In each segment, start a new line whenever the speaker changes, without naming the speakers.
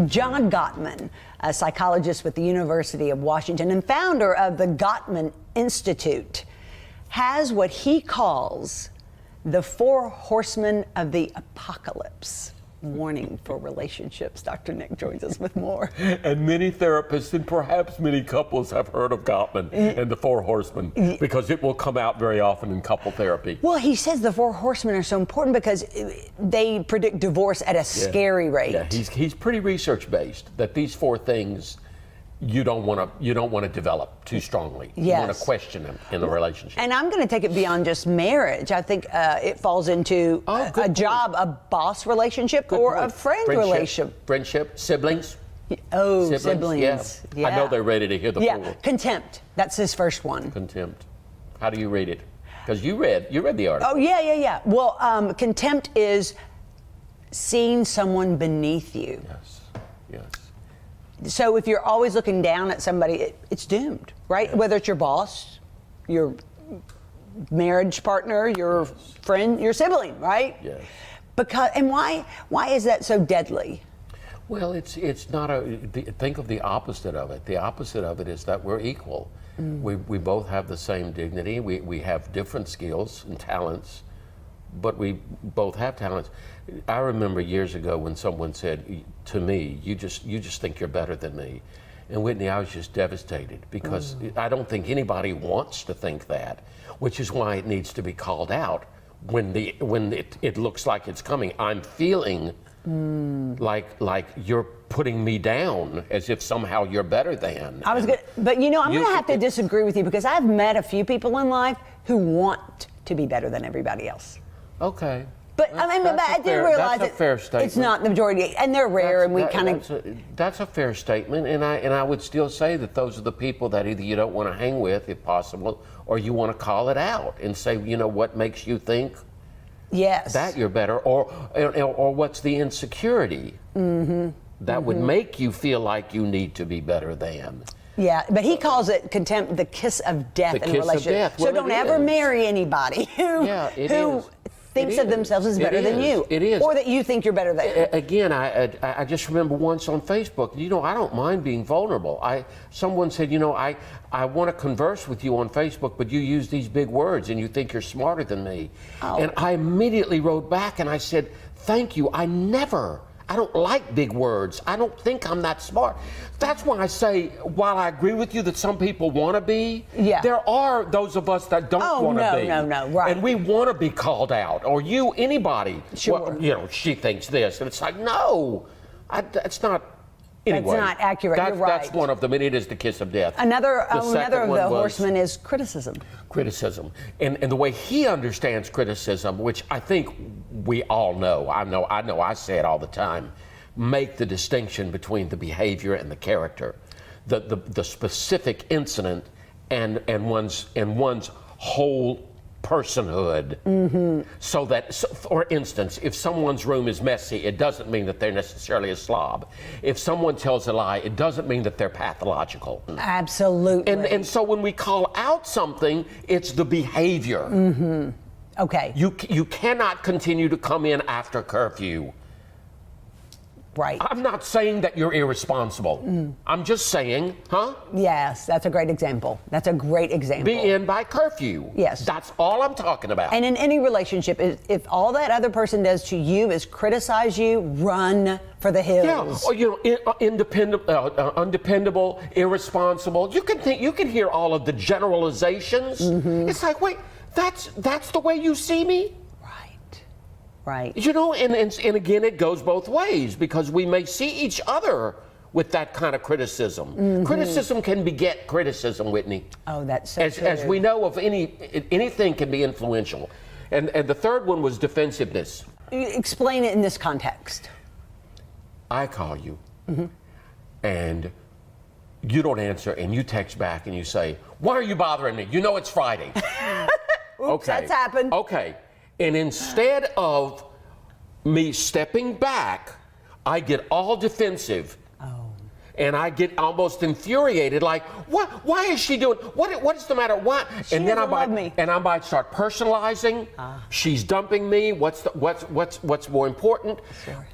John Gottman, a psychologist with the University of Washington and founder of the Gottman Institute, has what he calls the Four Horsemen of the Apocalypse. Warning for relationships. Dr. Nick joins us with more.
And many therapists and perhaps many couples have heard of Gottman and the Four Horsemen because it will come out very often in couple therapy.
Well, he says the Four Horsemen are so important because they predict divorce at a scary rate.
Yeah, he's pretty research based that these four things you don't want to develop too strongly.
Yes.
You want to question them in the relationship.
And I'm going to take it beyond just marriage. I think it falls into a job, a boss relationship, or a friend relationship.
Friendship, siblings.
Oh, siblings.
Yeah. I know they're ready to hear the full.
Contempt. That's his first one.
Contempt. How do you read it? Because you read the article.
Oh, yeah. Well, contempt is seeing someone beneath you.
Yes.
So if you're always looking down at somebody, it's doomed, right?
Yes.
Whether it's your boss, your marriage partner, your friend, your sibling, right?
Yes.
And why is that so deadly?
Well, it's not think of the opposite of it. The opposite of it is that we're equal. We both have the same dignity. We have different skills and talents, but we both have talents. I remember years ago when someone said to me, you just think you're better than me. And Whitney, I was just devastated because I don't think anybody wants to think that, which is why it needs to be called out when it looks like it's coming. I'm feeling like you're putting me down as if somehow you're better than.
But I'm going to have to disagree with you because I've met a few people in life who want to be better than everybody else.
Okay.
But I didn't realize
that's a fair statement.
It's not the majority, and they're rare, and we kind of.
That's a fair statement, and I would still say that those are the people that either you don't want to hang with, if possible, or you want to call it out and say, what makes you think that you're better, or what's the insecurity that would make you feel like you need to be better than.
Yeah, but he calls it contempt, the kiss of death in a relationship.
Well,
so don't ever marry anybody who thinks of themselves as better than you.
It is.
Or that you think you're better than.
Again, I just remember once on Facebook, I don't mind being vulnerable. Someone said, I want to converse with you on Facebook, but you use these big words and you think you're smarter than me. Oh. And I immediately wrote back and I said, thank you. I don't like big words. I don't think I'm that smart. That's why I say, while I agree with you that some people want to be, there are those of us that don't want to be.
No, right.
And we want to be called out, or anybody.
Sure.
Well, she thinks this, and it's like, no, it's not. Anyway,
that's not accurate. You're right.
That's one of them, and it is the kiss of death.
Another of the horsemen is criticism.
Criticism, and the way he understands criticism, which I think we all know. I know. I say it all the time. Make the distinction between the behavior and the character, the specific incident, and one's whole personhood. So that, for instance, if someone's room is messy, it doesn't mean that they're necessarily a slob. If someone tells a lie, it doesn't mean that they're pathological.
Absolutely.
And so when we call out something, it's the behavior.
Okay.
You cannot continue to come in after curfew.
Right.
I'm not saying that you're irresponsible. I'm just saying,
Yes, that's a great example.
Be in by curfew.
Yes.
That's all I'm talking about.
And in any relationship, if all that other person does to you is criticize you, run for the hills.
Yeah, or undependable, irresponsible. You can hear all of the generalizations. It's like, wait, that's the way you see me?
Right.
And again, it goes both ways because we may see each other with that kind of criticism. Criticism can beget criticism, Whitney.
Oh, that's so true.
As we know of anything can be influential. And the third one was defensiveness.
Explain it in this context.
I call you and you don't answer and you text back and you say, why are you bothering me? You know it's Friday.
Oops, that's happened.
Okay. And instead of me stepping back, I get all defensive.
Oh.
And I get almost infuriated, like, what? Why is she doing? What is the matter? Why?
And then
I might start personalizing. She's dumping me. What's more important?
Sure.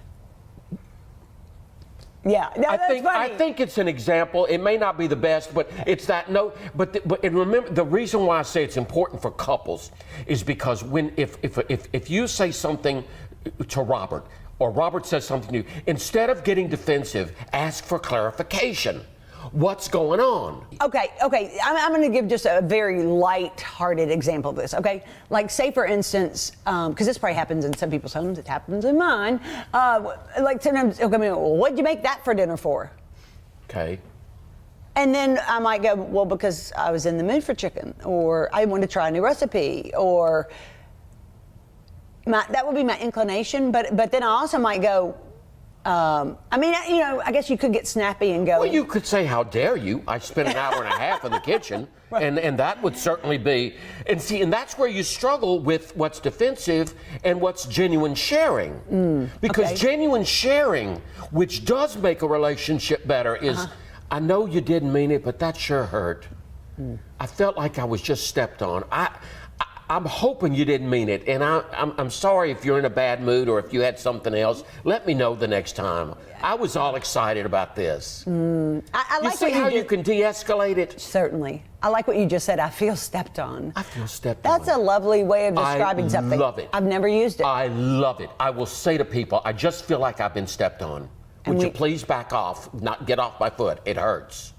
Yeah, no, that's funny.
I think it's an example. It may not be the best, but it's that note. And remember, the reason why I say it's important for couples is because if you say something to Robert, or Robert says something to you, instead of getting defensive, ask for clarification. What's going on?
Okay. I'm going to give just a very light-hearted example of this. Okay, like say for instance, because this probably happens in some people's homes, it happens in mine. Like sometimes, what'd you make that for dinner for?
Okay.
And then I might go, well, because I was in the mood for chicken, or I want to try a new recipe, or that would be my inclination. But then I also might go. I guess you could get snappy and go.
Well, you could say, how dare you? I spent an hour and a half in the kitchen. Right. And that would certainly be, and that's where you struggle with what's defensive and what's genuine sharing. Because genuine sharing, which does make a relationship better, is, I know you didn't mean it, but that sure hurt. I felt like I was just stepped on. I'm hoping you didn't mean it, and I'm sorry if you're in a bad mood or if you had something else. Let me know the next time. I was all excited about this.
I like
you see how you can de-escalate it?
Certainly. I like what you just said. I feel stepped on.
I feel stepped on.
That's a lovely way of describing something.
I love it.
I've never used it.
I love it. I will say to people, I just feel like I've been stepped on. Would you please back off, not get off my foot? It hurts.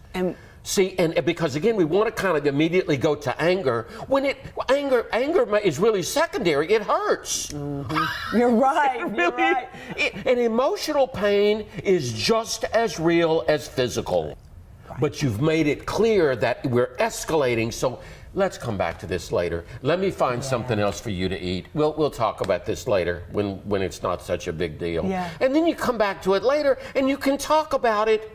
See, and because again, we want to kind of immediately go to anger. When anger is really secondary. It hurts.
You're right.
You're right. And emotional pain is just as real as physical. Right. But you've made it clear that we're escalating. So let's come back to this later. Let me find something else for you to eat. We'll talk about this later when it's not such a big deal.
Yeah.
And then you come back to it later, and you can talk about it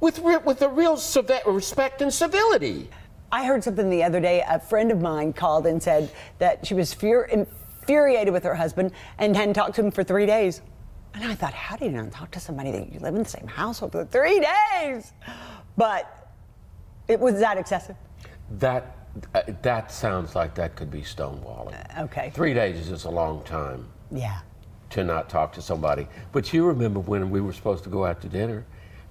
with a real respect and civility.
I heard something the other day. A friend of mine called and said that she was infuriated with her husband and hadn't talked to him for 3 days. And I thought, how do you not talk to somebody that you live in the same household for 3 days? But was that excessive?
That sounds like that could be stonewalling.
Okay.
3 days is a long time.
Yeah.
To not talk to somebody. But you remember when we were supposed to go out to dinner,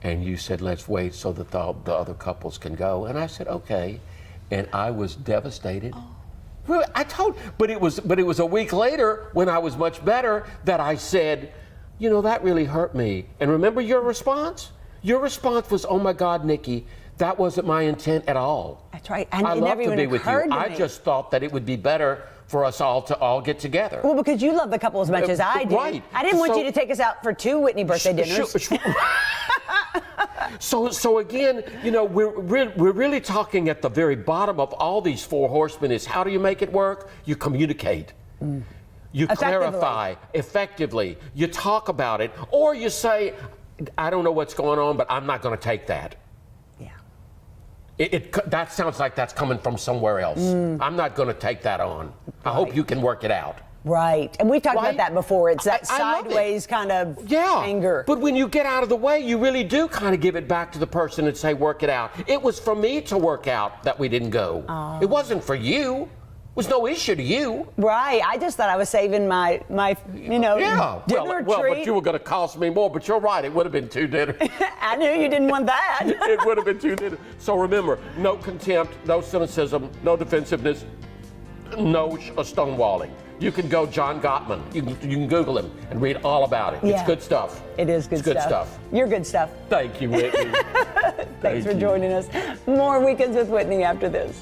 and you said, let's wait so that the other couples can go. And I said, okay. And I was devastated. Really, but it was a week later when I was much better that I said, that really hurt me. And remember your response? Your response was, oh my God, Nikki, that wasn't my intent at all.
That's right. And
I love to be with you. I just thought that it would be better for us all to get together.
Well, because you love the couple as much as I do.
Right.
I didn't want you to take us out for 2 Whitney birthday dinners.
So again, we're really talking at the very bottom of all these four horsemen is how do you make it work? You communicate. You clarify effectively. You talk about it, or you say, I don't know what's going on, but I'm not going to take that. Yeah. That sounds like that's coming from somewhere else. I'm not going to take that on. I hope you can work it out.
Right. And we've talked about that before. It's that sideways kind of anger.
But when you get out of the way, you really do kind of give it back to the person and say, work it out. It was for me to work out that we didn't go. It wasn't for you. It was no issue to you.
Right. I just thought I was saving my dinner
well,
treat.
But you were going to cost me more. But you're right. It would have been 2 dinners.
I knew you didn't want that.
It would have been 2 dinners. So remember, no contempt, no cynicism, no defensiveness, no stonewalling. You can go John Gottman. You can Google him and read all about it.
Yeah.
It's good stuff.
It is good stuff.
Good stuff.
You're good stuff.
Thank you, Whitney.
Thanks for joining us. More Weekends with Whitney after this.